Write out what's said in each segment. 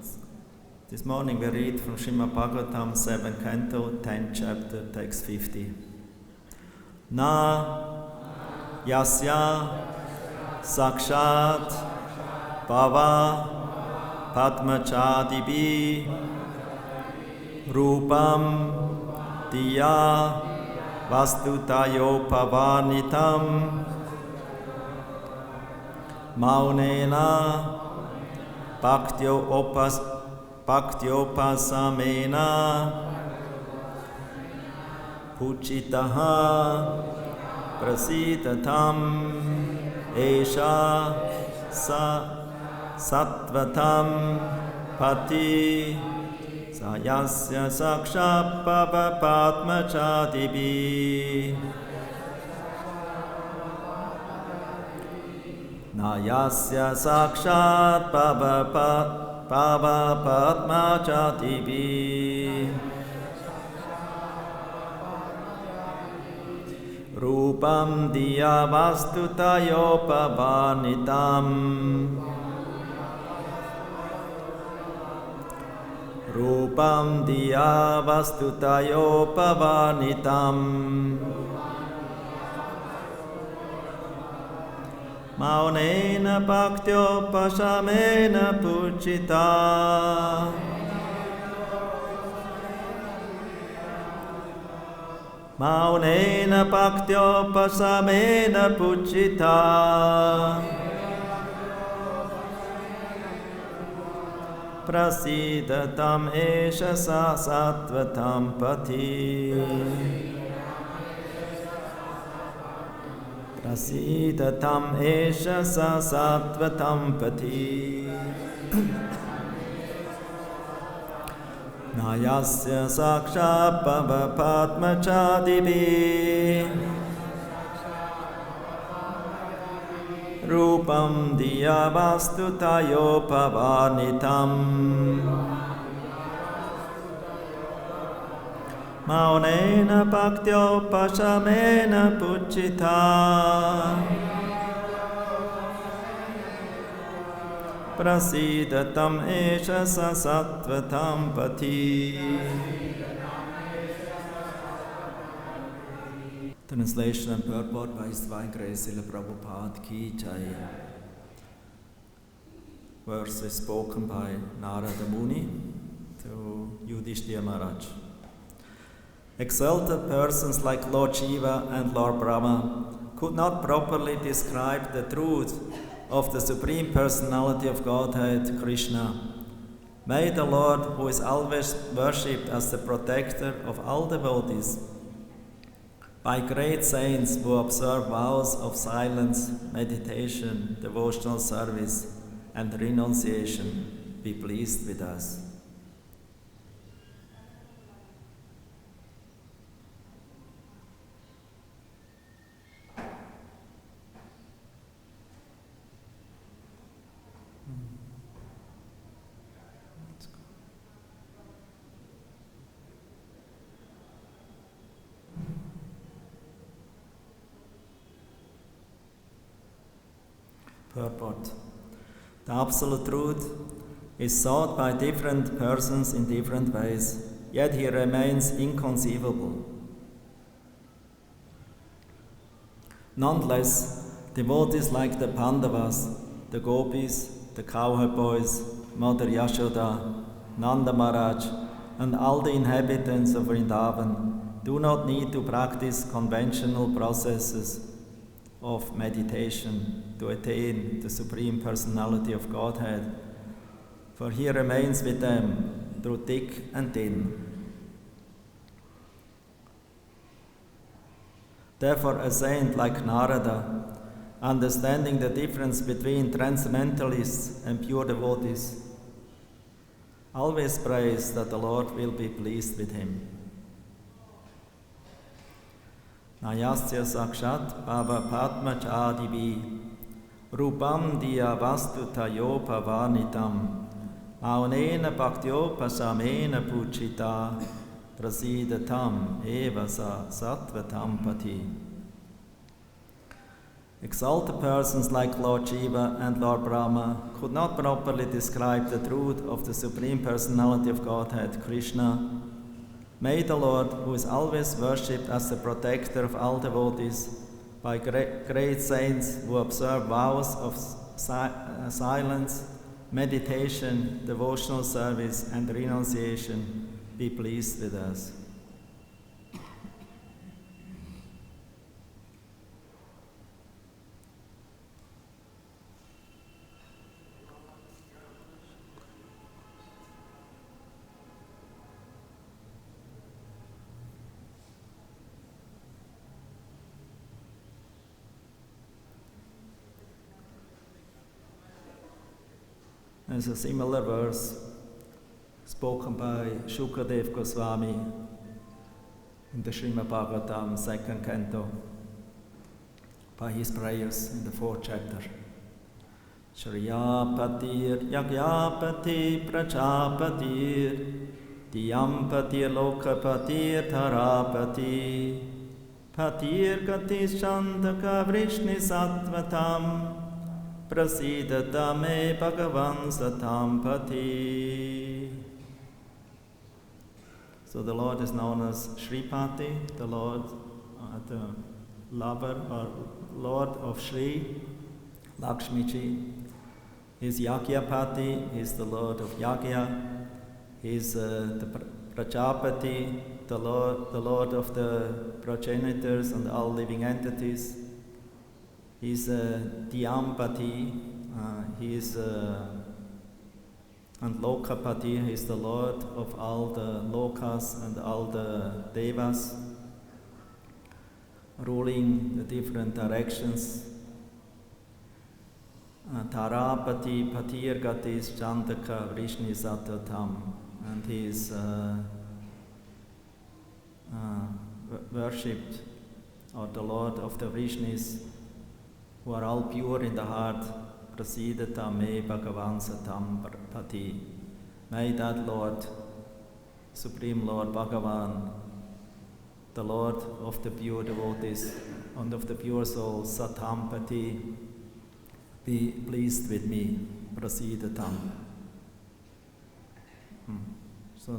This morning we read from Srimad Bhagavatam 7th Canto, 10th chapter, text 50. Na yasya sakshat bhava padmachadibi rupam diya vastutayopavanitam maunena bhaktyopasamena puchitaha prasidatam esha sattvatam pati sayasya sakshapava padmachadibi nayasya sakshat bhava padmachadibi rupam diya vastutayopavanitam rupam diya vastutayopavanitam maunena bhaktyopasamena puchita maunena bhaktyopasamena puchita prasidatam esha sattvatam pati prasidatam esha sattvatam pati nayasya sakshat bhava padmachadibi rupam diya vastutayopavanitam maunena bhaktyopasamena puchita prasidatam esha sattvatam pati. Translation and purport by His Divine Grace Srila Prabhupada Ki Jai. Verses spoken by Narada Muni to Yudhishthira Maharaj. Exalted persons like Lord Shiva and Lord Brahma could not properly describe the truth of the Supreme Personality of Godhead, Krishna. May the Lord, who is always worshipped as the protector of all devotees, by great saints who observe vows of silence, meditation, devotional service, and renunciation, be pleased with us. Purport. The Absolute Truth is sought by different persons in different ways, yet he remains inconceivable. Nonetheless, devotees like the Pandavas, the Gopis, the cowherd boys, Mother Yashoda, Nanda Maharaj, and all the inhabitants of Vrindavan do not need to practice conventional processes of meditation to attain the Supreme Personality of Godhead, for He remains with them through thick and thin. Therefore, a saint like Narada, understanding the difference between transcendentalists and pure devotees, always prays that the Lord will be pleased with him. Nayasya sakshat bhava padmachadibi rupam diya vastutayopavanitam maunena bhaktyopasamena puchita prasidatam eva sa sattvatam pati. Exalted persons like Lord Shiva and Lord Brahma could not properly describe the truth of the Supreme Personality of Godhead, Krishna. May the Lord, who is always worshipped as the protector of all devotees by great saints who observe vows of silence, meditation, devotional service, and renunciation, be pleased with us. There's a similar verse spoken by Shukadev Goswami in the Srimad Bhagavatam, 2nd canto, by his prayers in the 4th chapter. Shriyapatir Yagyapatir Prajapatir Diyampatir Lokapatir Tharapati Patir Gatis Chandaka Vrishni Sattvatam Prasidata me Bhagavan Satam Pati. So the Lord is known as Shripati, the Lord, the lover or Lord of Shri, Lakshmiji. He's Yagyapati, he's the Lord of Yagya. He's the Prajapati, the Lord of the progenitors and all living entities. He's Dyampati, and Lokapati, he's the Lord of all the Lokas and all the Devas, ruling the different directions. Tarapati, Patir Gatis, Chandaka, Vrishni Sattvatam, and he is worshipped, or the Lord of the Vrishnis, who are all pure in the heart. Prasidata me Bhagavan Satam Pati. May that Lord, Supreme Lord Bhagavan, the Lord of the pure devotees and of the pure souls, Satam Pati, be pleased with me. Prasidatam. So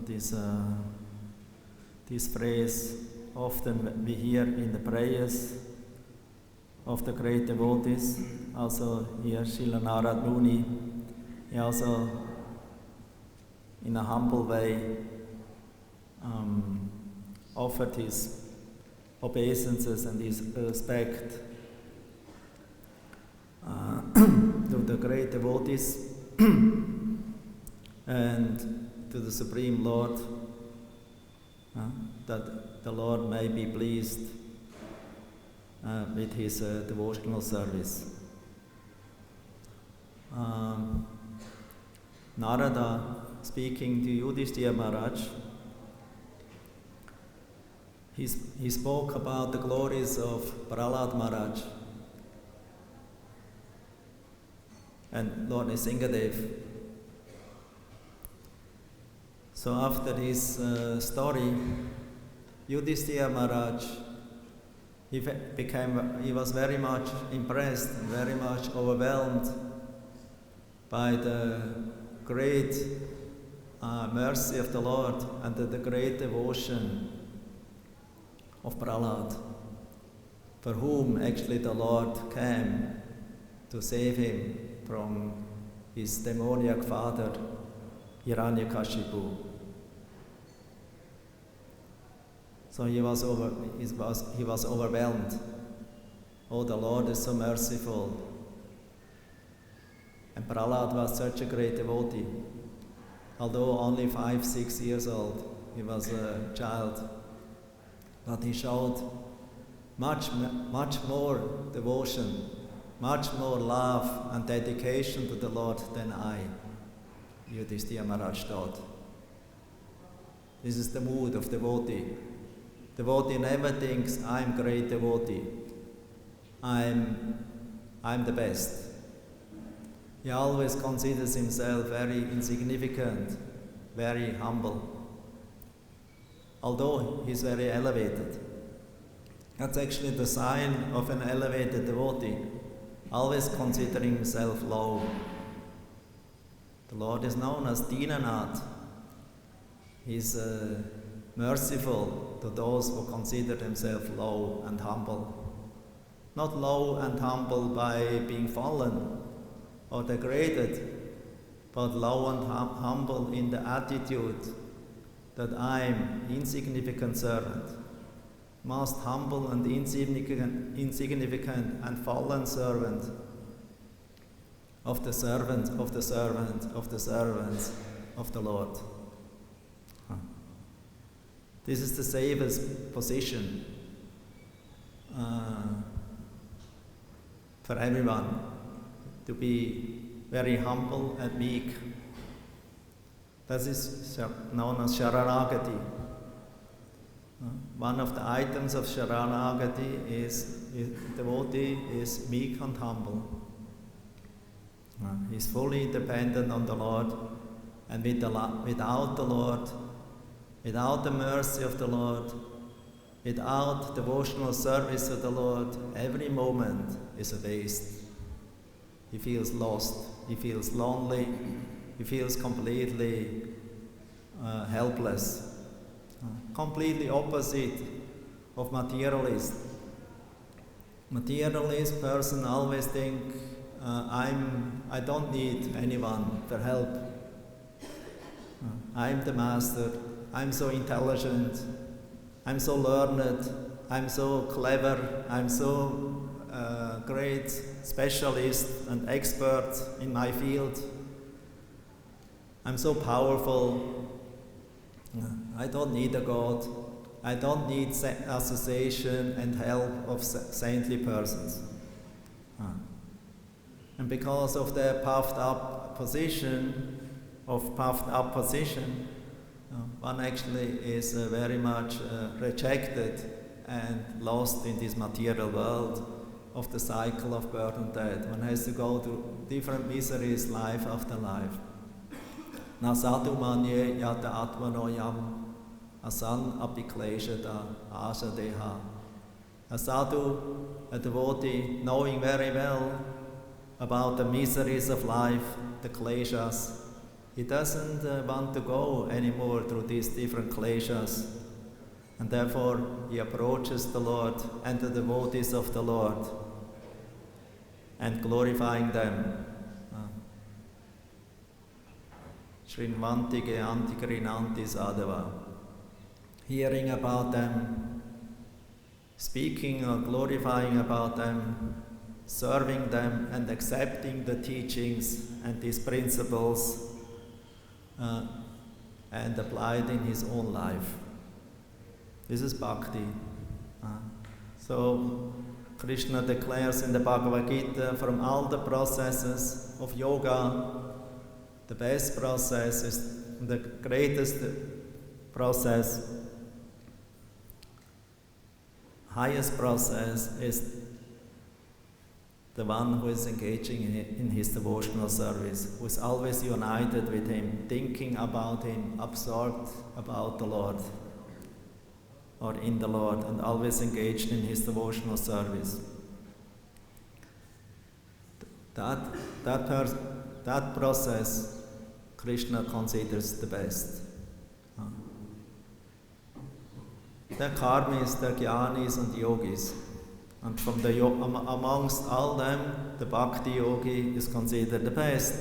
this phrase often we hear in the prayers of the great devotees. Also here Srila Narad Muni, he also in a humble way offered his obeisances and his respect to the great devotees and to the Supreme Lord, that the Lord may be pleased with his devotional service. Narada, speaking to Yudhishthira Maharaj, he spoke about the glories of Prahlad Maharaj and Lord Nrsingadev. So after this story, Yudhishthira Maharaj, he was very much impressed, very much overwhelmed by the great mercy of the Lord and the great devotion of Prahlad, for whom actually the Lord came to save him from his demoniac father, Hiranyakashipu. So he was overwhelmed. Oh, the Lord is so merciful. And Prahlad was such a great devotee. Although only 5-6 years old, he was a child. But he showed much more devotion, much more love and dedication to the Lord than I, Yudhishthira Maharaj, thought. This is the mood of devotee. Devotee never thinks, I'm great devotee, I'm the best. He always considers himself very insignificant, very humble, although he's very elevated. That's actually the sign of an elevated devotee, always considering himself low. The Lord is known as Dinanath. He's merciful to those who consider themselves low and humble. Not low and humble by being fallen or degraded, but low and humble in the attitude that I'm insignificant servant, most humble and insignificant and fallen servant of the servant of the servant of the servants of the Lord. This is the safest position for everyone, to be very humble and meek. That is known as Sharanagati. One of the items of Sharanagati is devotee is meek and humble. He's fully dependent on the Lord, and without the Lord, without the mercy of the Lord, without devotional service of the Lord, every moment is a waste. He feels lost, he feels lonely, he feels completely helpless. Completely opposite of materialist. Materialist person always think, I don't need anyone for help. I'm the master, I'm so intelligent, I'm so learned, I'm so clever, I'm so great specialist and expert in my field. I'm so powerful. I don't need a God. I don't need association and help of saintly persons. And because of their puffed up position, one actually is very much rejected and lost in this material world of the cycle of birth and death. One has to go through different miseries life after life. Na sadhu manye yata atmano yam asan apikleshata asha deha. A sadhu, a devotee, knowing very well about the miseries of life, the kleshas, he doesn't want to go anymore through these different kleshas, and therefore he approaches the Lord and the devotees of the Lord and glorifying them. Shrinvanti Geyanti Krinanti Sadhava. Hearing about them, speaking or glorifying about them, serving them and accepting the teachings and these principles and applied in his own life. This is bhakti. So Krishna declares in the Bhagavad-Gita, from all the processes of yoga, the best process is the greatest process, highest process is the one who is engaging in his devotional service, who is always united with him, thinking about him, absorbed about the Lord or in the Lord, and always engaged in his devotional service. That process Krishna considers the best. The karmis, the jnanis and yogis. And from amongst all them, the bhakti-yogi is considered the best.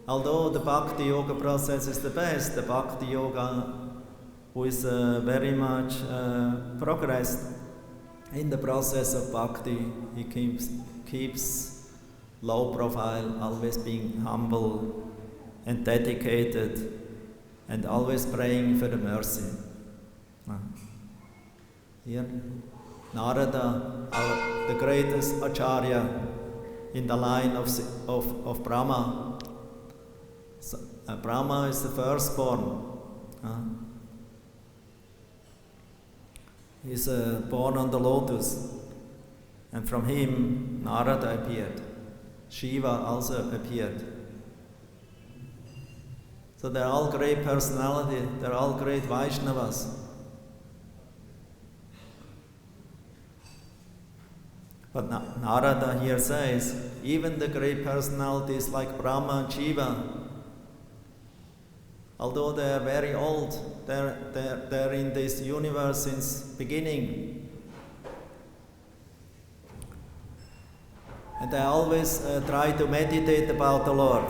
Although the bhakti-yoga process is the best, the bhakti-yoga who is very much progressed in the process of bhakti, he keeps low profile, always being humble and dedicated and always praying for the mercy. Here, Narada, the greatest acharya in the line of Brahma. So, Brahma is the firstborn. He's born on the lotus, and from him Narada appeared. Shiva also appeared. So they're all great personality, they're all great Vaishnavas. But Narada here says, even the great personalities like Brahma and Shiva, although they are very old, they're in this universe since beginning. And they always try to meditate about the Lord,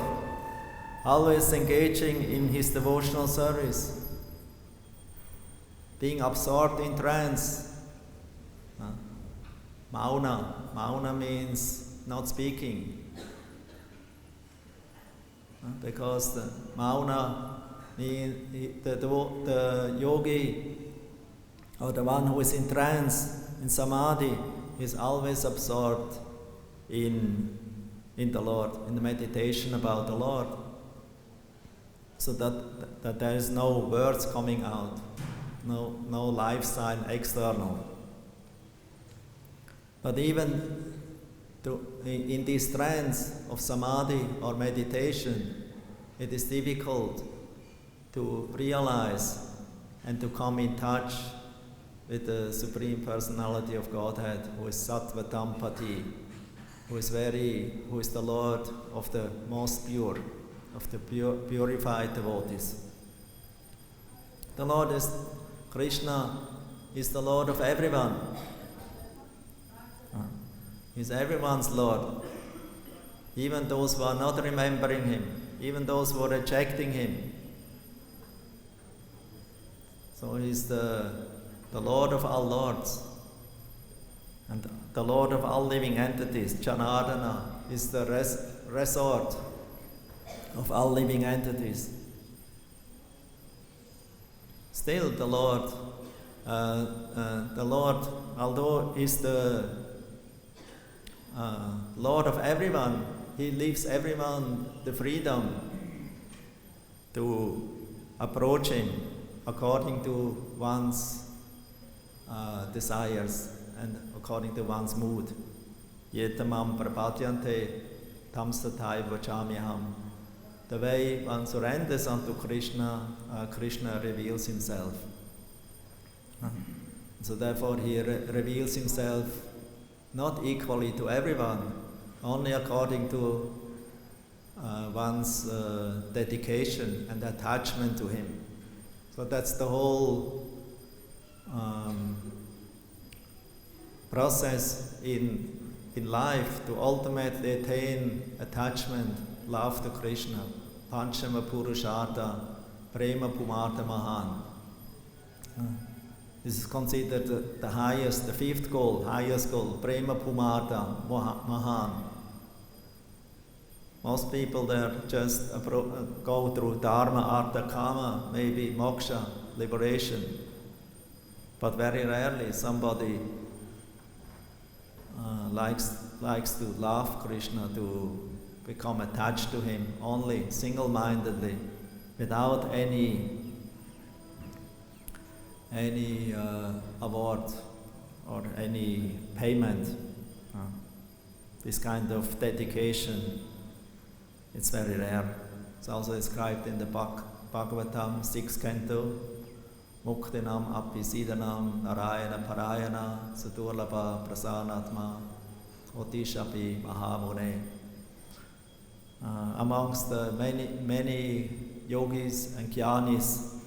always engaging in His devotional service, being absorbed in trance. Mauna. Mauna means not speaking. Because the Mauna means the yogi, or the one who is in trance, in samadhi, is always absorbed in the Lord, in the meditation about the Lord. So that there is no words coming out, no lifestyle external. But even in this trance of samadhi or meditation, it is difficult to realize and to come in touch with the Supreme Personality of Godhead, who is Sattva Dhampati, who is the Lord of the most pure, of the purified devotees. The Lord is Krishna, is the Lord of everyone. He's everyone's Lord, even those who are not remembering Him, even those who are rejecting Him. So He's the Lord of all lords, and the Lord of all living entities. Janardana is the resort of all living entities. Still, the Lord, although He's the Lord of everyone, He leaves everyone the freedom to approach Him according to one's desires and according to one's mood. Yetamam prapadyante tamsatai vachamyaham. The way one surrenders unto Krishna, Krishna reveals Himself. So therefore He reveals Himself not equally to everyone, only according to one's dedication and attachment to Him. So that's the whole process in life to ultimately attain attachment, love to Krishna. Panchama Purushartha, Prema Pumartha Mahan. This is considered the highest, the fifth goal, highest goal, Prema Pumartha Mahan. Most people there just go through Dharma, Artha, Kama, maybe moksha, liberation. But very rarely somebody likes to love Krishna, to become attached to Him only single-mindedly, without any award or any payment. This kind of dedication, it's very rare. It's also described in the Bhagavatam, 6th canto. Muktinam apisidanam narayana parayana saturlabha prasanatma otishapi mahamune. Amongst the many yogis and jnanis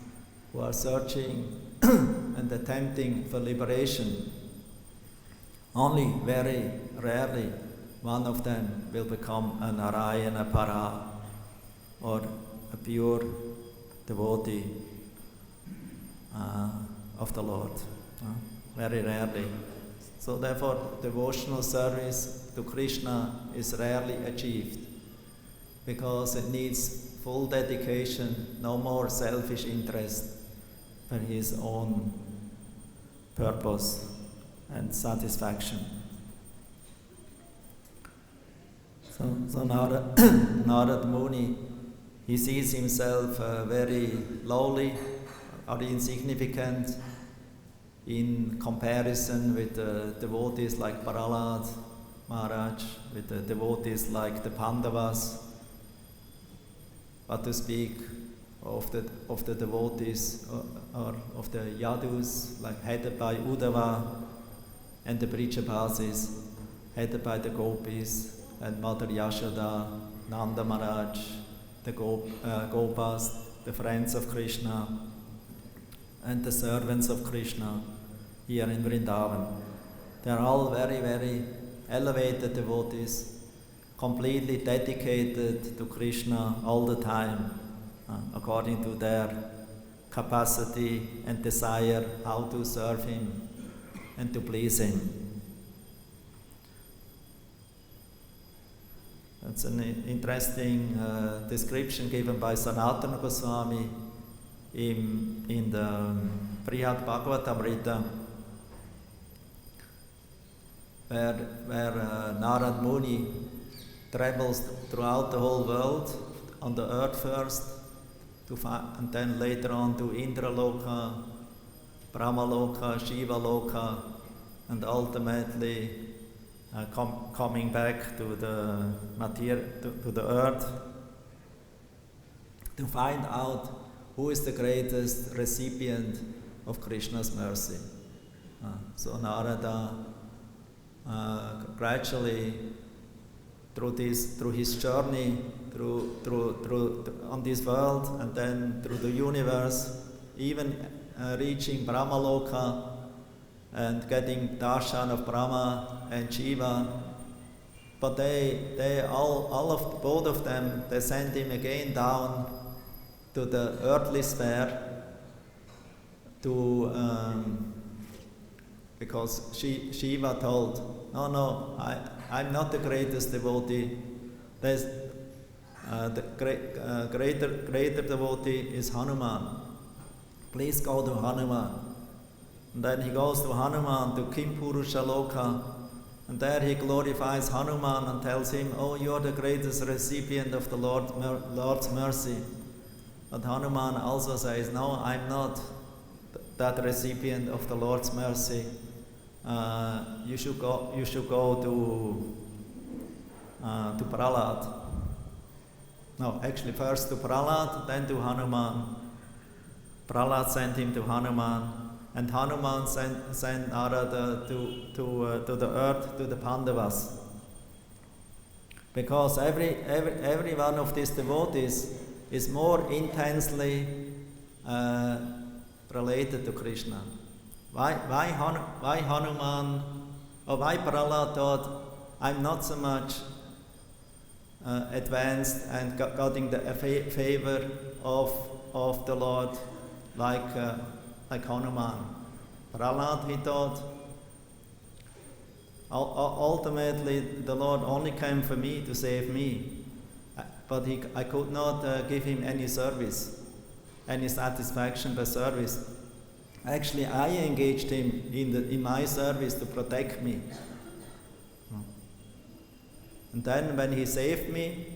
who are searching and attempting for liberation, only very rarely one of them will become a Narayana Para, or a pure devotee of the Lord. Very rarely. So therefore devotional service to Krishna is rarely achieved, because it needs full dedication, no more selfish interest for his own purpose and satisfaction. So Narad Muni, he sees himself very lowly or insignificant in comparison with the devotees like Prahlad Maharaj, with the devotees like the Pandavas, but to speak of the devotees or of the Yadus, like headed by Uddhava and the Vrijabasis, headed by the gopis and Mother Yashoda, Nanda Maharaj, the Gopas, the friends of Krishna, and the servants of Krishna here in Vrindavan. They are all very, very elevated devotees, completely dedicated to Krishna all the time, according to their capacity and desire how to serve Him and to please Him. That's an interesting description given by Sanatana Goswami in the Brihad Bhagavatamrita, where Narad Muni travels throughout the whole world, on the earth first, and then later on to Indraloka, Brahmaloka, Shivaloka, and ultimately coming back to the to the earth, to find out who is the greatest recipient of Krishna's mercy. So Narada gradually through his journey on this world and then through the universe, even reaching Brahmaloka and getting darshan of Brahma and Shiva, but both of them, they sent him again down to the earthly sphere because Shiva told, no, I'm not the greatest devotee. There's the greater devotee is Hanuman. Please go to Hanuman. And then he goes to Hanuman, to Kimpurusha Loka, and there he glorifies Hanuman and tells him, oh, you're the greatest recipient of the Lord's mercy. But Hanuman also says, no, I'm not that recipient of the Lord's mercy. You should go to Prahlad. No, actually first to Prahlad, then to Hanuman. Prahlad sent him to Hanuman, and Hanuman sent Narada to the earth, to the Pandavas. Because every one of these devotees is more intensely related to Krishna. Why Hanuman, or why Prahlad thought, I'm not so much advanced and getting the favor of the Lord like Hanuman. Prahlad, he thought, ultimately the Lord only came for me to save me, but I could not give him any service, any satisfaction by service. Actually, I engaged him in my service to protect me. And then when he saved me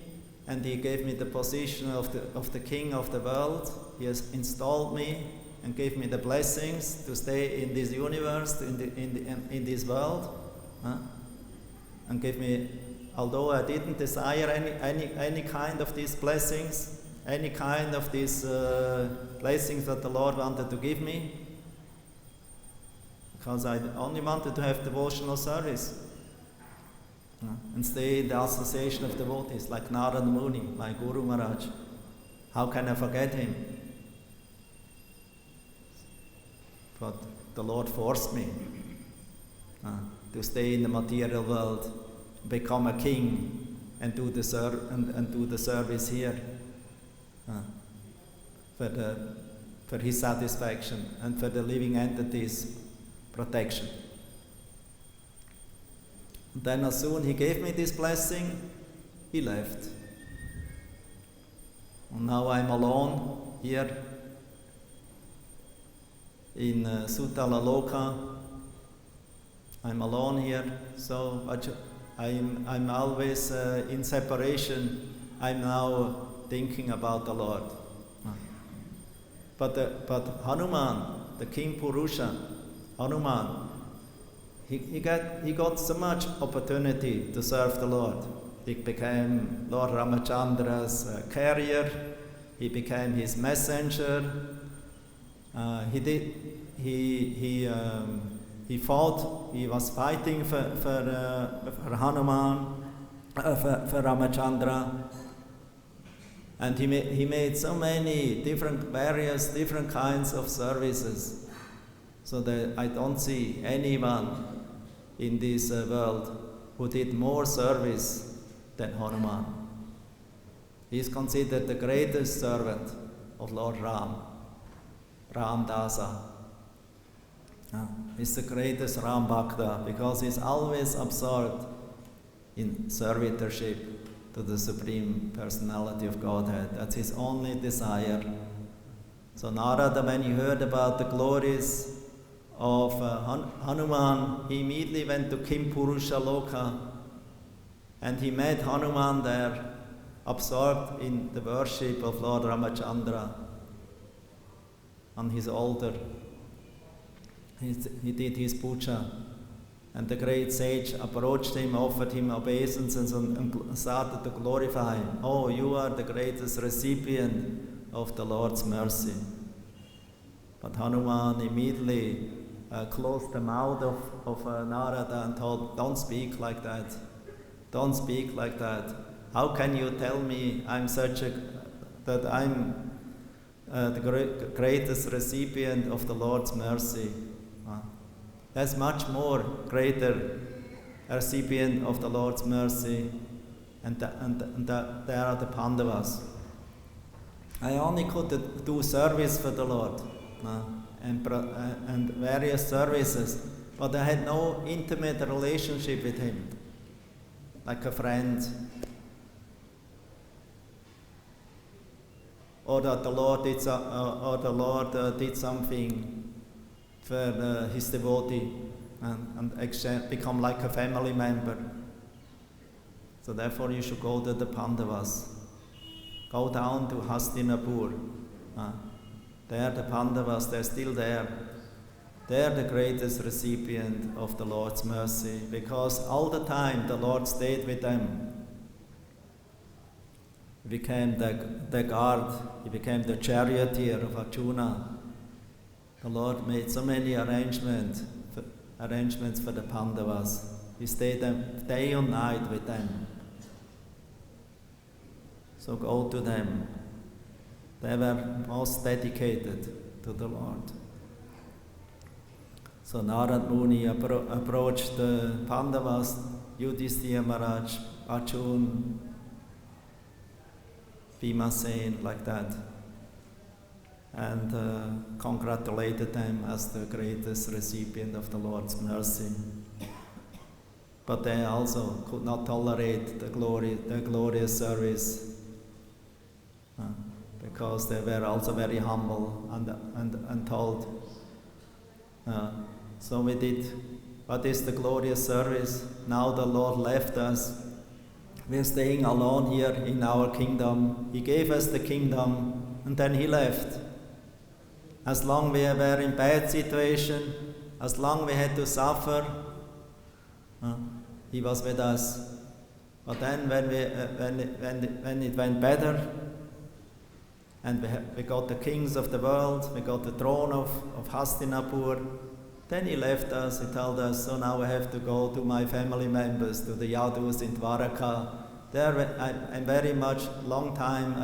and he gave me the position of the king of the world, he has installed me and gave me the blessings to stay in this universe, in this world, and gave me, although I didn't desire any kind of these blessings, any kind of these blessings that the Lord wanted to give me, because I only wanted to have devotional service and stay in the association of devotees, like Narada Muni, my Guru Maharaj. How can I forget him? But the Lord forced me to stay in the material world, become a king, and do the service here for his satisfaction and for the living entities' protection. Then as soon he gave me this blessing, he left. And now I'm alone here in Suta Loka. I'm alone here, so I'm always in separation. I'm now thinking about the Lord. But Hanuman, the King Purusha, Hanuman, he got so much opportunity to serve the Lord. He became Lord Ramachandra's carrier. He became his messenger. He he was fighting for Hanuman, for Ramachandra, and he made so many various different kinds of services, so that I don't see anyone in this world who did more service than Hanuman. He is considered the greatest servant of Lord Ram, Ramdasa. He's the greatest Ram Bhakta because he's always absorbed in servitorship to the Supreme Personality of Godhead. That's his only desire. So Narada, when he heard about the glories of Hanuman, he immediately went to Kimpurusha Loka, and he met Hanuman there, absorbed in the worship of Lord Ramachandra on his altar. He did his puja, and the great sage approached him, offered him obeisances, and started to glorify him. Oh, you are the greatest recipient of the Lord's mercy. But Hanuman immediately closed the mouth of Narada and told, don't speak like that. Don't speak like that. How can you tell me that I'm the greatest recipient of the Lord's mercy? There's much more greater recipient of the Lord's mercy, and they are the Pandavas. I only could do service for the Lord and various services, but I had no intimate relationship with Him, like a friend. Or that the Lord did something for his devotee and become like a family member. So therefore you should go to the Pandavas. Go down to Hastinapur. There the Pandavas, they're still there. They're the greatest recipient of the Lord's mercy, because all the time the Lord stayed with them. He became the guard, he became the charioteer of Arjuna. The Lord made so many arrangements for the Pandavas. He stayed day and night with them. So go to them. They were most dedicated to the Lord. So Narad Muni approached the Pandavas, Yudhishthira Maharaj, Arjuna, Bhimasen, like that, and congratulated them as the greatest recipient of the Lord's mercy. But they also could not tolerate the glorious service, because they were also very humble and told, so we did, what is the glorious service? Now the Lord left us. We're staying alone here in our kingdom. He gave us the kingdom and then He left. As long we were in bad situation, as long we had to suffer, He was with us. But then when it went better, and we got the kings of the world, we got the throne of Hastinapur, then He left us. He told us, so now I have to go to my family members, to the Yadus in Dwaraka. There I'm very much, long time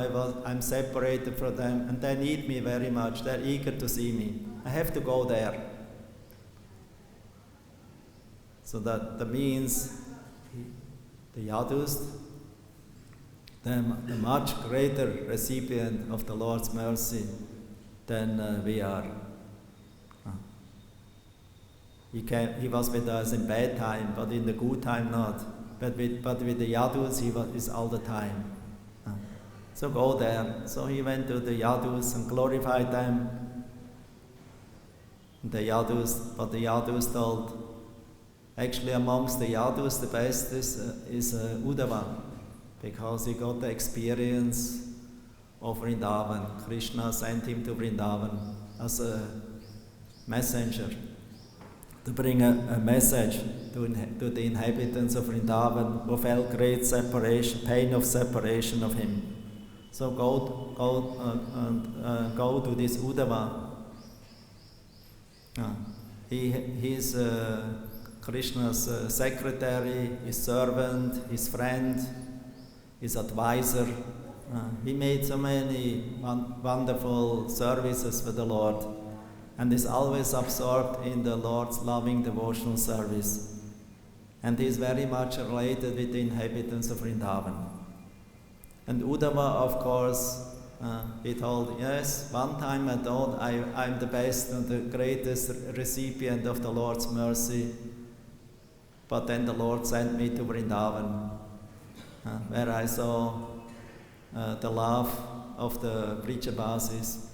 I'm separated from them, and they need me very much. They're eager to see me. I have to go there. So that means the Yadus, they're the much greater recipient of the Lord's mercy than we are. He was with us in bad time, but in the good time not. But with the Yadus, He is all the time. So go there. So he went to the Yadus and glorified them. But the Yadus told, actually amongst the Yadus, the best is Uddhava, because he got the experience of Vrindavan. Krishna sent him to Vrindavan as a messenger, to bring a message to the inhabitants of Vrindavan who felt great separation, pain of separation of Him. So go to this Uddhava. He's Krishna's secretary, his servant, his friend, his advisor. He made so many wonderful services for the Lord, and is always absorbed in the Lord's loving devotional service. And he is very much related with the inhabitants of Vrindavan. And Uddhava, of course, he told, yes, one time I thought I'm the best and the greatest recipient of the Lord's mercy, but then the Lord sent me to Vrindavan, where I saw the love of the Vrijabasis,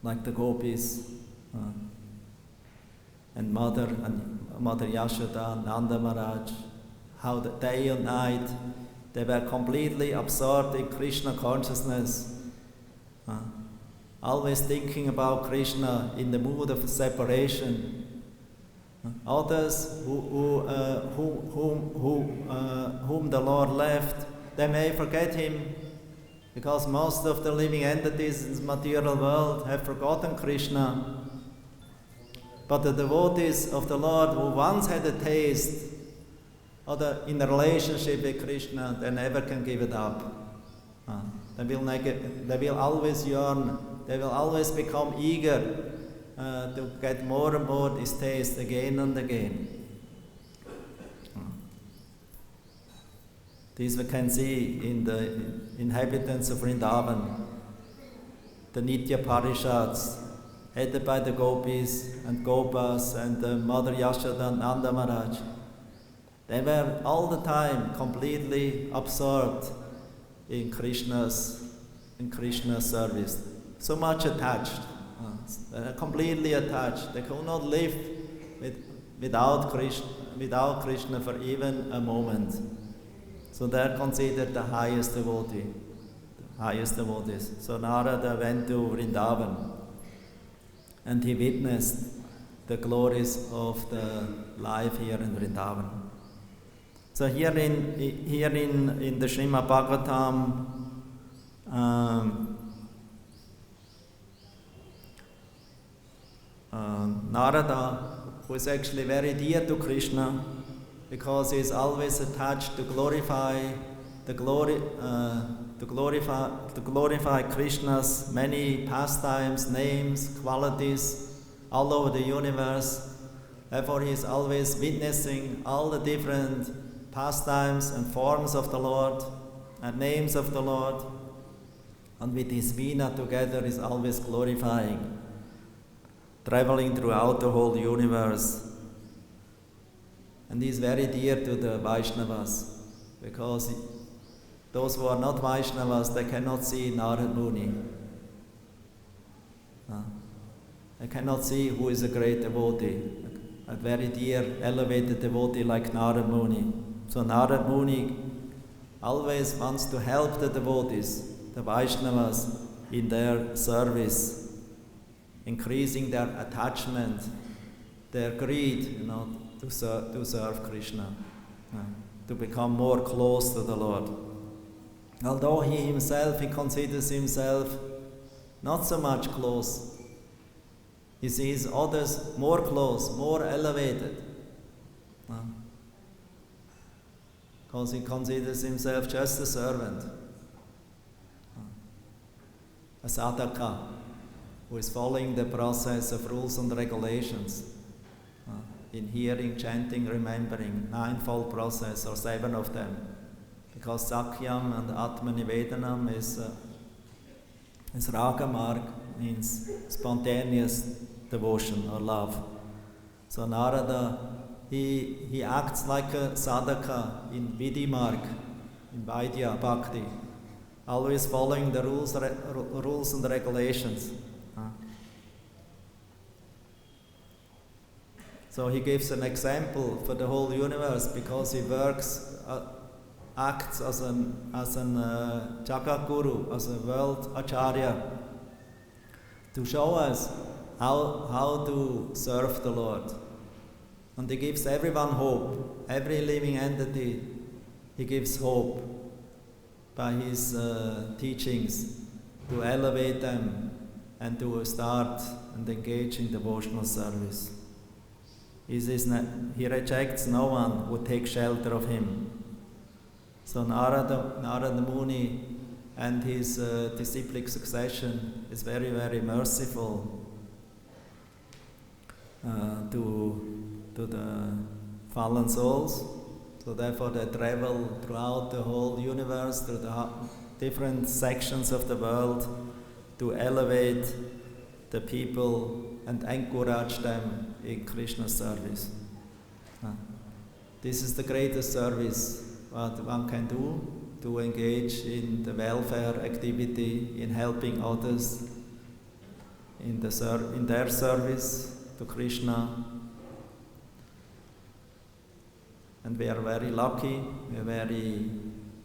like the gopis, and Mother Yashoda, Nanda Maharaj, how the day and night they were completely absorbed in Krishna consciousness, always thinking about Krishna in the mood of separation. Others whom the Lord left, they may forget him, because most of the living entities in the material world have forgotten Krishna. But the devotees of the Lord who once had a taste in a relationship with Krishna, they never can give it up. They will always yearn, they will always become eager to get more and more this taste again and again. This we can see in the inhabitants of Vrindavan, the Nitya Parishads, headed by the gopis and gopas and the Mother Yashoda and Nanda Maharaj. They were all the time completely absorbed in Krishna's service, so much attached. They are completely attached. They could not live without Krishna for even a moment. So they are considered the highest devotees. So Narada went to Vrindavan, and he witnessed the glories of the life here in Vrindavan. So here in the Srimad Bhagavatam, Narada, who is actually very dear to Krishna, because he is always attached to glorify Krishna's many pastimes, names, qualities all over the universe. Therefore, he is always witnessing all the different pastimes and forms of the Lord and names of the Lord, and with his Veena together is always glorifying, traveling throughout the whole universe. And he is very dear to the Vaishnavas, because those who are not Vaishnavas, they cannot see Narad Muni. They cannot see who is a great devotee, a very dear, elevated devotee like Narad Muni. So Narad Muni always wants to help the devotees, the Vaishnavas, in their service, increasing their attachment, their greed, to serve Krishna, to become more close to the Lord. Although he considers himself not so much close, he sees others more close, more elevated, because he considers himself just a servant, a sadhaka, who is following the process of rules and regulations, in hearing, chanting, remembering, ninefold process, or 7 of them. Because Sakyam and Atmanivedanam is Raga Marg, means spontaneous devotion or love. So Narada, he acts like a sadhaka in Vidhi Marg, in Vaidya Bhakti, always following the rules and regulations. So he gives an example for the whole universe, because he acts as an Jagat Guru, as a world Acharya, to show us how to serve the Lord. And he gives everyone hope, every living entity, he gives hope by his teachings, to elevate them and to start and engage in devotional service. He rejects no one who takes shelter of him. So Narada Muni and his disciplic succession is very, very merciful to the fallen souls. So therefore they travel throughout the whole universe, through the different sections of the world, to elevate the people and encourage them in Krishna's service. This is the greatest service what one can do, to engage in the welfare activity, in helping others in their service to Krishna. And we are very lucky, we are very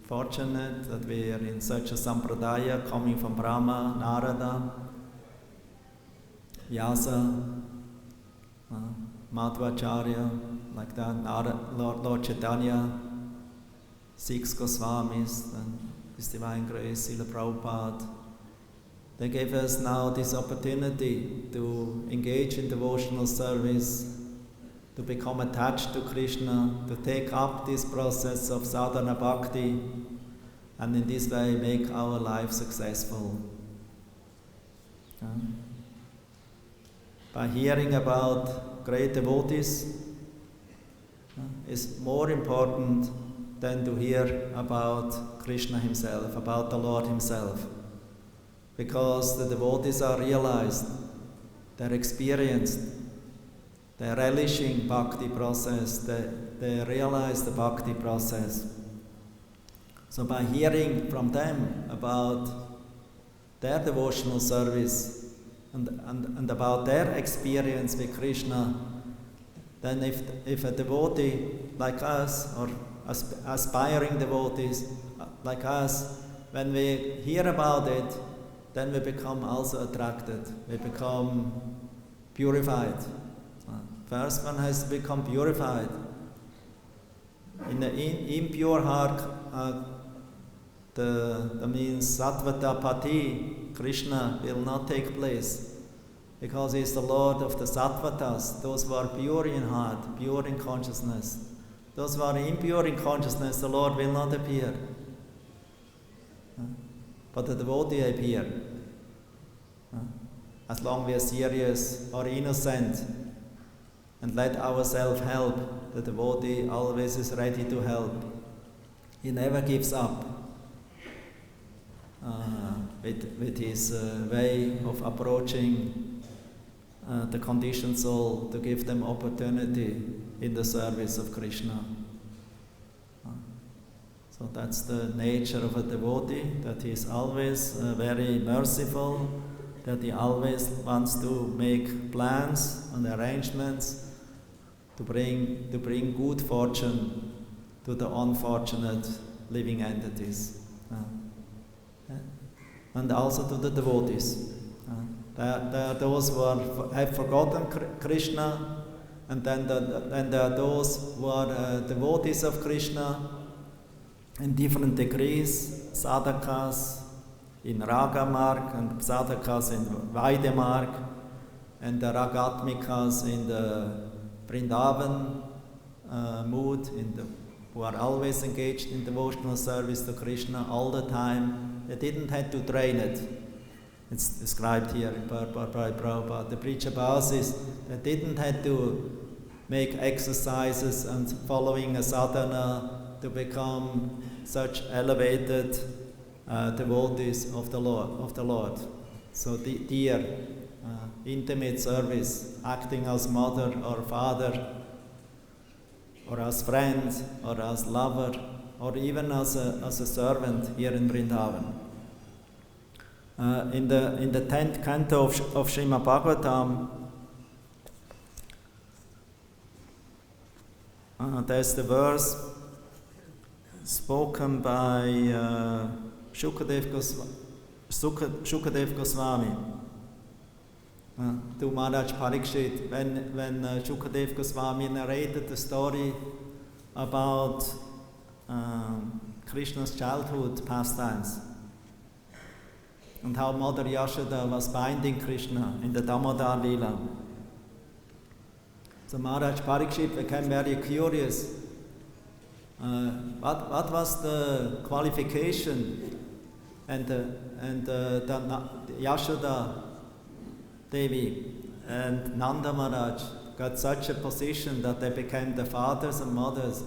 fortunate that we are in such a sampradaya coming from Brahma, Narada, Vyasa, Madhvacharya, like that, Lord Chaitanya, 6 Goswamis, and His Divine Grace, Srila Prabhupada. They gave us now this opportunity to engage in devotional service, to become attached to Krishna, to take up this process of sadhana bhakti, and in this way make our life successful. By hearing about great devotees is more important than to hear about Krishna himself, about the Lord himself. Because the devotees are realized, they're experienced, they're relishing bhakti process, they realize the bhakti process. So by hearing from them about their devotional service and about their experience with Krishna, then if a devotee like us, or aspiring devotees like us, when we hear about it, then we become also attracted, we become purified. First one has to become purified. In the impure heart, the means sattvata pati, Krishna will not take place, because he is the Lord of the sattvatas, those who are pure in heart, pure in consciousness. Those who are impure in consciousness, the Lord will not appear. But the devotee appear. As long as we are serious or innocent and let ourselves help, the devotee always is ready to help. He never gives up with his way of approaching the conditioned soul, to give them opportunity in the service of Krishna. So that's the nature of a devotee, that he is always very merciful, that he always wants to make plans and arrangements to bring good fortune to the unfortunate living entities, and also to the devotees. There are those who have forgotten Krishna, and then there are those who are devotees of Krishna in different degrees, sadhakas in Raga Marg and sadhakas in Vaidya Marg, and the Ragatmikas in the Vrindavan mood, who are always engaged in devotional service to Krishna all the time. They didn't have to train it. It's described here in Prabhupada. The Prijabhasis, they didn't have to make exercises and following a sadhana to become such elevated devotees of the Lord. So dear, intimate service, acting as mother or father, or as friend, or as lover, or even as a servant here in Vrindavan. In the 10th canto of Srimad Bhagavatam, there's the verse spoken by Shukadev Goswami to Maharaj Parikshit, when Shukadev Goswami narrated the story about Krishna's childhood pastimes, and how Mother Yashoda was binding Krishna in the Damodar Lila. So Maharaj Parikshit became very curious. What was the qualification and Yashoda Devi and Nanda Maharaj got such a position that they became the fathers and mothers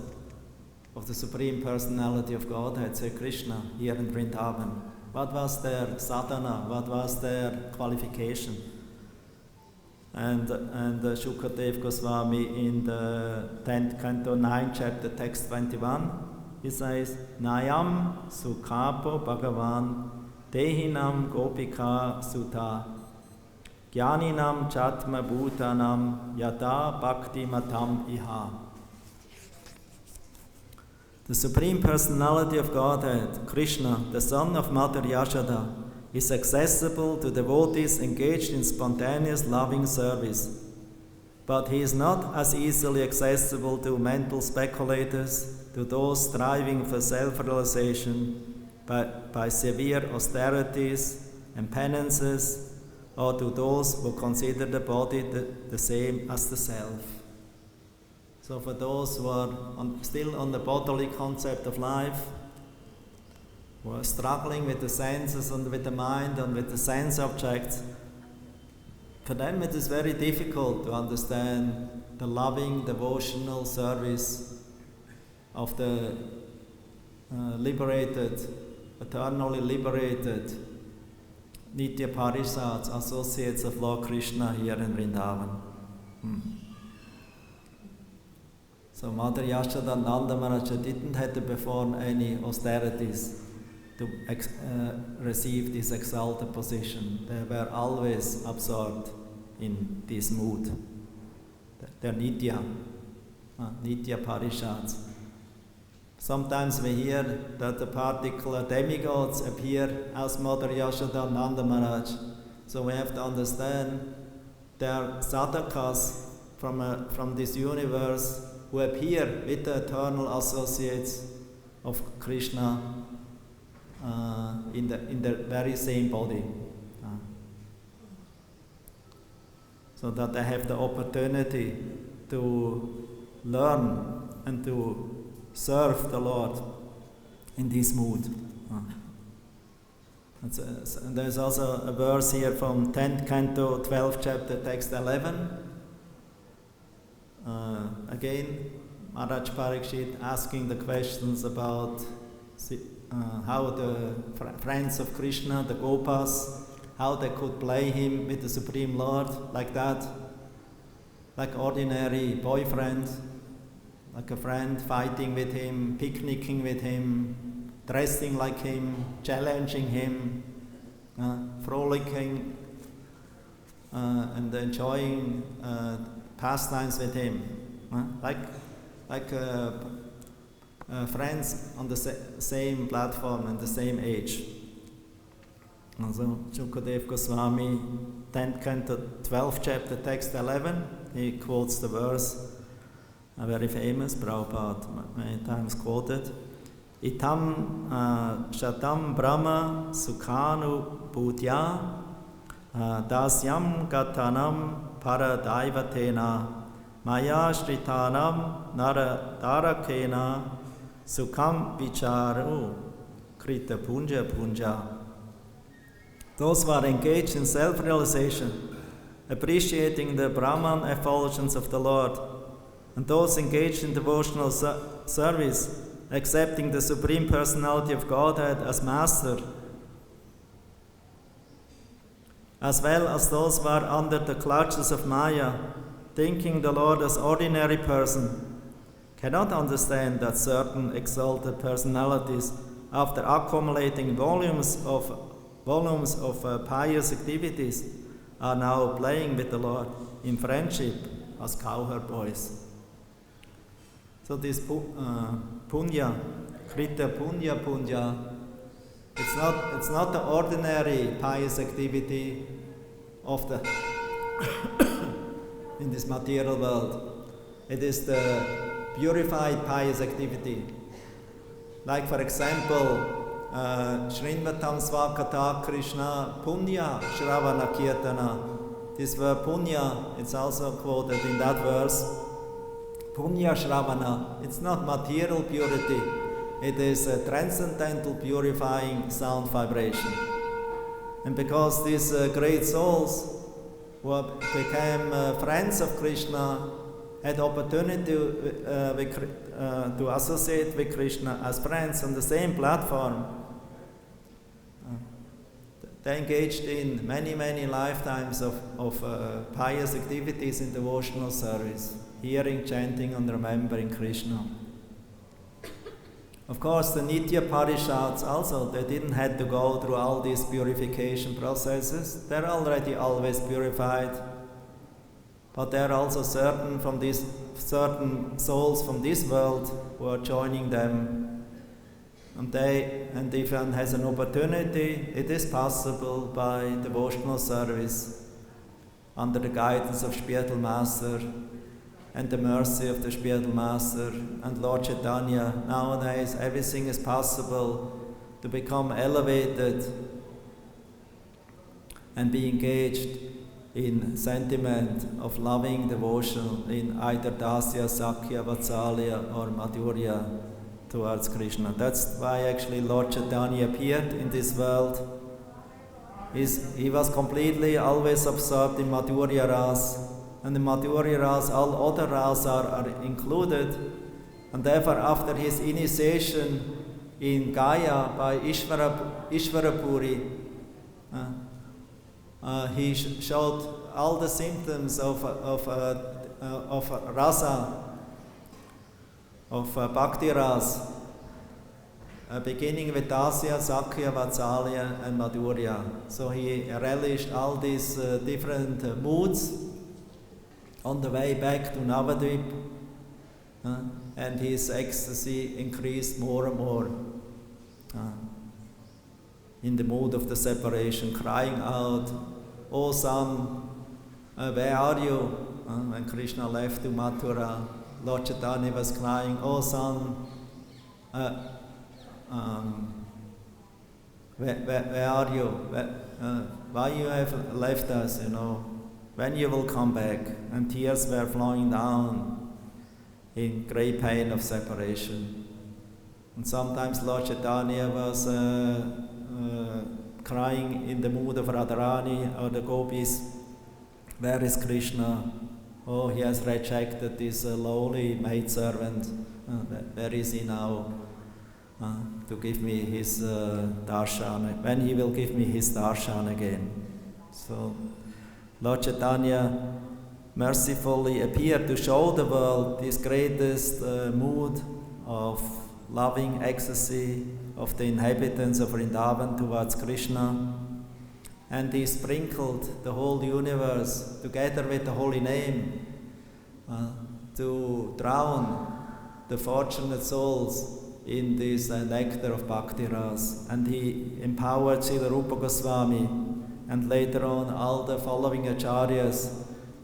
of the Supreme Personality of Godhead, Sri Krishna, here in Vrindavan? What was their sadhana? What was their qualification? And Shukadev Goswami in the 10th canto 9 chapter text 21, he says, Nayam Sukhapo Bhagavan Dehinam Gopika Suta Jnaninam Chatma Bhutanam Yata Bhakti Matam Iha. The Supreme Personality of Godhead, Krishna, the son of Mother Yashoda, is accessible to devotees engaged in spontaneous loving service. But he is not as easily accessible to mental speculators, to those striving for self-realization by severe austerities and penances, or to those who consider the body the same as the self. So for those who are still on the bodily concept of life, who are struggling with the senses and with the mind and with the sense objects, for them it is very difficult to understand the loving, devotional service of the liberated, eternally liberated Nitya Parishads, associates of Lord Krishna here in Vrindavan. So Mother Yashoda and Nanda Maharaj didn't have to perform any austerities to receive this exalted position. They were always absorbed in this mood. They're Nitya Parishads. Sometimes we hear that the particular demigods appear as Mother Yashoda and Nanda Maharaj. So we have to understand they are sadhakas from this universe who appear with the eternal associates of Krishna in the very same body. So that they have the opportunity to learn and to serve the Lord in this mood. And there's also a verse here from 10th canto, 12th chapter, text 11. Again, Maharaj Parikshit asking the questions about how the friends of Krishna, the Gopas, how they could play him with the Supreme Lord like that, like ordinary boyfriend, like a friend fighting with him, picnicking with him, dressing like him, challenging him, frolicking and enjoying pastimes with him, like friends on the same platform and the same age. Also, Shukadev Goswami, 10th canto, 12th chapter, text 11, he quotes the verse, very famous, Prabhupada many times quoted, Itam shatam brahma sukhanu bhutya dasyam gatanam paradaivatena maya shritanam naradarakena sukham vicharu krita punja punja. Those who are engaged in self-realization, appreciating the Brahman effulgence of the Lord, and those engaged in devotional service, accepting the Supreme Personality of Godhead as Master, as well as those who are under the clutches of Maya, thinking the Lord as ordinary person, cannot understand that certain exalted personalities, after accumulating volumes of pious activities, are now playing with the Lord in friendship as cowherd boys. So this punya, krita punya, it's not the ordinary pious activity of the in this material world. It is the purified pious activity. Like for example, Shrinvatam Svakata Krishna Punya Shravana Kirtana. This word punya, it's also quoted in that verse. Punya shravana, it's not material purity, it is a transcendental purifying sound vibration. And because these great souls who became friends of Krishna had opportunity to associate with Krishna as friends on the same platform, they engaged in many, many lifetimes of pious activities in devotional service, hearing, chanting, and remembering Krishna. Of course, the Nitya Parishads also, they didn't have to go through all these purification processes. They're already always purified. But there are also certain souls from this world who are joining them. And if one has an opportunity, it is possible by devotional service under the guidance of Spiritual Master and the mercy of the Spiritual Master and Lord Chaitanya. Nowadays, everything is possible to become elevated and be engaged in sentiment of loving devotion in either Dasya, Sakya, Vatsalya or Madhurya towards Krishna. That's why actually Lord Chaitanya appeared in this world. He was completely always absorbed in Madhurya Ras, and in Madhurya Ras all other Ras are included, and therefore after his initiation in Gaya by Ishvarapuri, he showed all the symptoms of rasa, of bhakti ras, beginning with Dasya, Sakya, Vatsalya and Madhurya. So he relished all these different moods on the way back to Navadvip, and his ecstasy increased more and more. In the mood of the separation, crying out, "Oh son, where are you?" When Krishna left to Mathura, Lord Chaitanya was crying, "Oh son, where are you? Why you have left us, when you will come back?" And tears were flowing down in great pain of separation. And sometimes Lord Chaitanya was crying in the mood of Radharani or the gopis, "Where is Krishna? Oh, he has rejected this lowly maidservant. Where is he now to give me his darshan? When he will give me his darshan again?" So Lord Chaitanya mercifully appeared to show the world this greatest mood of loving ecstasy of the inhabitants of Vrindavan towards Krishna, and he sprinkled the whole universe together with the holy name to drown the fortunate souls in this nectar of Bhakti Ras. And he empowered Srila Rupa Goswami and later on all the following acharyas.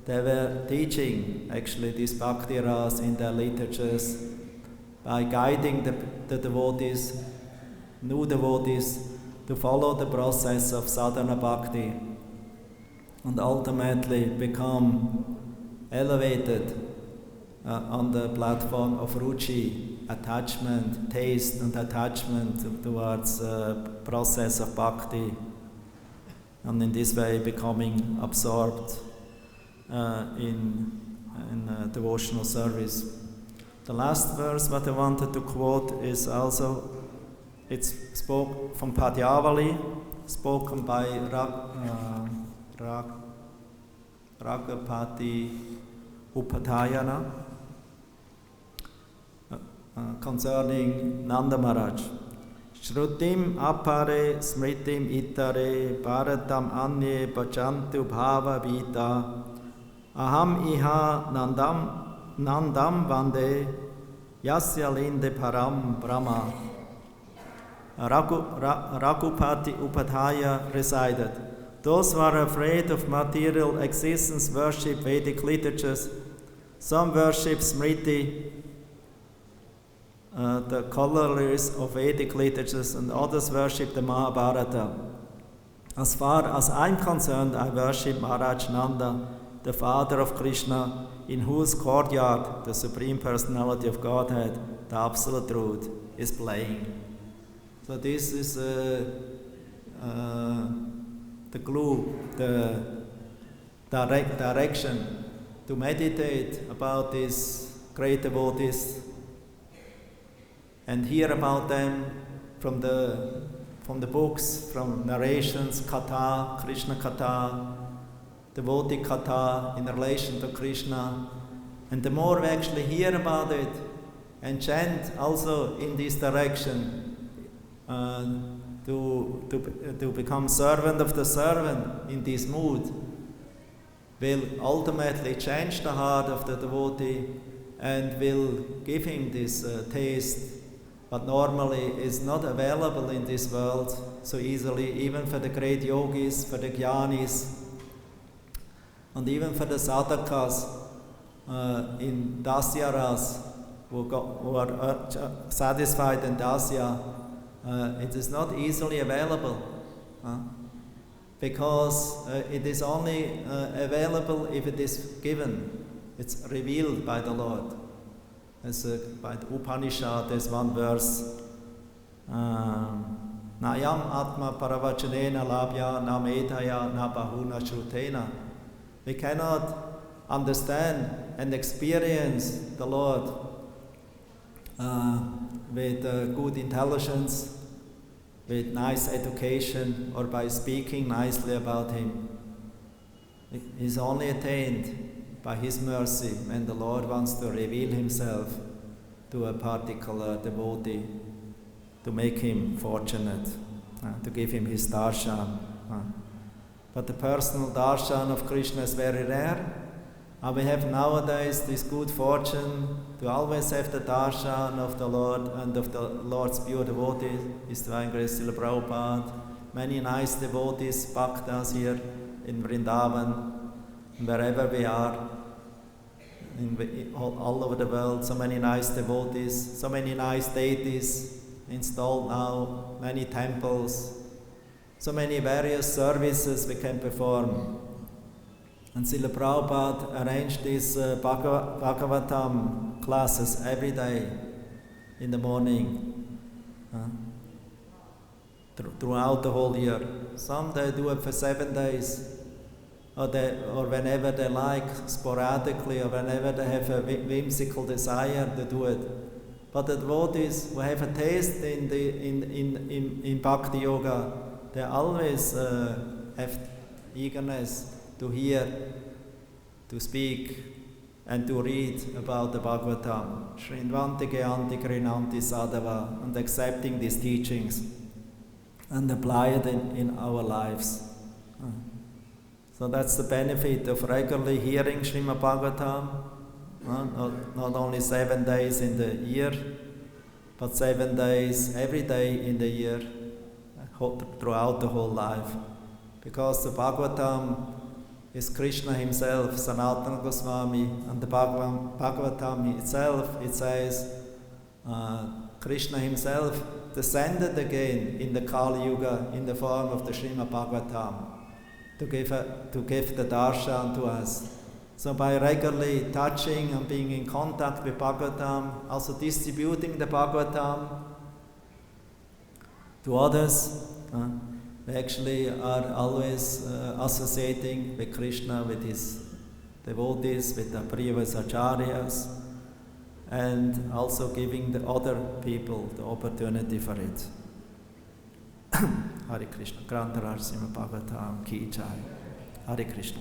They were teaching actually this Bhakti Ras in their literatures by guiding the devotees, new devotees, to follow the process of sadhana bhakti and ultimately become elevated on the platform of ruchi, attachment, taste and attachment towards process of bhakti, and in this way becoming absorbed in devotional service. The last verse that I wanted to quote is also, it's spoke from Padyavali, spoken by Ragapati Upadhyayana, concerning Nanda Maharaj. Shrutim apare smritim itare bharatam anye bhajantu bhava vita aham iha nandam vande yasya linde param brahma. Raghupati Upadhyaya recited, "Those who are afraid of material existence worship Vedic literatures. Some worship Smriti, the corollaries of Vedic literatures, and others worship the Mahabharata. As far as I'm concerned, I worship Maharaj Nanda, the father of Krishna, in whose courtyard the Supreme Personality of Godhead, the Absolute Truth, is playing. So this is the clue, the direction to meditate about these great devotees and hear about them from the books, from narrations, katha, Krishna katha, devotee katha in relation to Krishna. And the more we actually hear about it and chant also in this direction, to become servant of the servant in this mood, will ultimately change the heart of the devotee and will give him this taste, but normally is not available in this world so easily, even for the great yogis, for the jnanis, and even for the sadhakas in dasyaras who are satisfied in dasya. It is not easily available because it is only available if it is given. It's revealed by the Lord. As by the Upanishad, there's one verse, Nayam Atma Paravachanena Labhya Na Medhaya Na Bahuna Shrutena. We cannot understand and experience the Lord with good intelligence, with nice education, or by speaking nicely about Him. It is only attained by His mercy when the Lord wants to reveal Himself to a particular devotee, to make him fortunate, to give him his darshan. But the personal darshan of Krishna is very rare. And we have nowadays this good fortune to always have the darshan of the Lord and of the Lord's pure devotees, His Divine Grace Srila Prabhupada, many nice devotees, bhaktas here in Vrindavan, wherever we are, all over the world, so many nice devotees, so many nice deities installed now, many temples, so many various services we can perform. And Srila Prabhupada arranged these Bhagavatam classes every day in the morning, throughout the whole year. Some they do it for 7 days, or whenever they like, sporadically, or whenever they have a whimsical desire to do it. But the devotees who have a taste in bhakti-yoga, they always have eagerness to hear, to speak, and to read about the Bhagavatam. Shrindvanti Gyanti Krinanti Sadhava, and accepting these teachings and apply it in our lives. So that's the benefit of regularly hearing Srimad Bhagavatam, not only 7 days in the year, but 7 days every day in the year, throughout the whole life. Because the Bhagavatam is Krishna Himself, Sanatana Goswami, and the Bhagavatam itself, it says, Krishna Himself descended again in the Kali Yuga in the form of the Srimad Bhagavatam to give the darshan to us. So by regularly touching and being in contact with Bhagavatam, also distributing the Bhagavatam to others, we actually are always associating with Krishna, with His devotees, with the previous acharyas, and also giving the other people the opportunity for it. Hare Krishna. Grantaraj Srimad Bhagavatam Ki Jai. Hare Krishna.